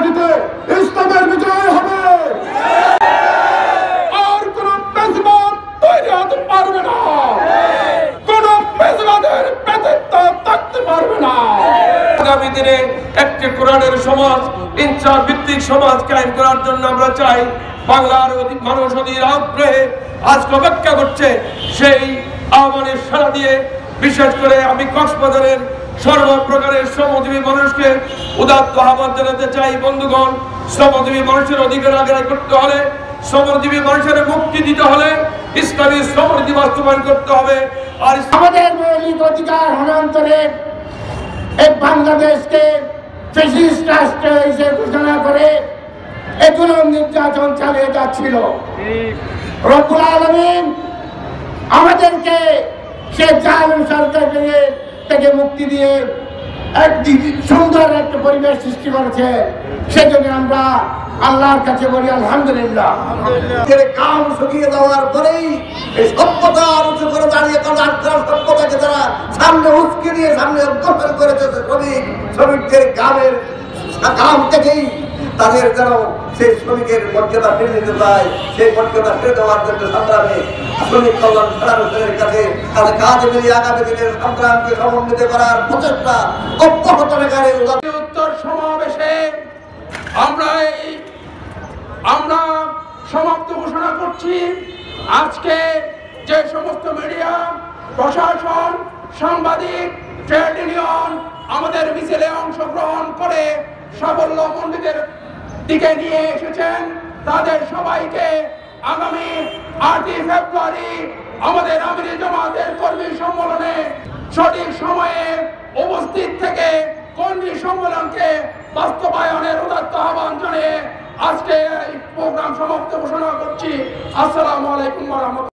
মাটিতে ইসলামের বিজয় হবে। আর কোন পেশবাদ তৈরি হতে পারবে না, কোন পেশবাদের পেতেত্ব থাকতে পারবে না। আগামী দিনে একটি কোরআনের সমাজ, ইনসাফ ভিত্তিক সমাজ কায়েম করার জন্য আমরা চাই বাংলার মানুষ অধীর আগ্রহে আজকে অপেক্ষা করছে। সেই আহ্বানের সাড়া দিয়ে বিশেষ করে আমি কক্সবাজারের সর্বপ্রকারের শ্রমজীবী মানুষকে উদাত্ত আহ্বান জানাতে চাই। বন্ধুগণ, শ্রমজীবী মানুষের অধিকার আদায় করতে হলে, শ্রমজীবী মানুষের মুক্তি দিতে হলে ইসলামী শ্রমনীতি বাস্তবায়ন করতে হবে। আর আমাদের মৌলিক অধিকার হনান্তরে এই বাংলাদেশকে ফ্যাসিস্ট রাষ্ট্র হিসেবে ঘোষণা করে এগুলো নির্যাতন চালিয়ে যাচ্ছিল। রব্বুল আলামিন আমাদেরকে সে জালিম সরকার থেকে মুক্তি দিয়ে সুন্দর একটা পরিবেশ সৃষ্টি করেছে। সেজন্য আমরা আল্লাহর কাছে বলি আলহামদুলিল্লাহ। কাম শুকিয়ে দেওয়ার পরেই এই সভ্যতা উঁচু করে দাঁড়িয়ে সভ্যতাকে তারা সামনে উস্কে দিয়ে সামনে অগ্রসর করেছে। শ্রমিকদের কাম থেকেই তাদের যেন সেই শ্রমিকের মর্যাদা ফিরে দিতে পায়, সেই মর্যাদা ফিরে দেওয়ার জন্য সংগ্রামে শ্রমিক কল্যাণ ফেডারেশনের কাছে তাদের কাজে মিলিয়ে আগামী দিনের সংগ্রামকে সমন্বিত করার প্রচেষ্টা অব্যাহত রেখে উত্তর সমাবেশে আমরা সমাপ্ত ঘোষণা করছি। আজকে যে সমস্ত মিডিয়া, প্রশাসন, সাংবাদিক, ট্রেড ইউনিয়ন আমাদের মিছিলে অংশগ্রহণ করে সাফল্য মণ্ডিতের দিকে নিয়ে এসেছেন, তাদের সবাইকে আগামী 8ই ফেব্রুয়ারি আমাদের আমিরি জামাতের কর্মী সম্মেলনে সঠিক সময়ে উপস্থিত থেকে কর্মী সম্মেলনকে বাস্তবায়নের উদাত্ত আহ্বান জানিয়ে আজকে এই প্রোগ্রাম সমাপ্ত ঘোষণা করছি। আসসালামু আলাইকুম ওয়া রাহমাতুল্লাহ।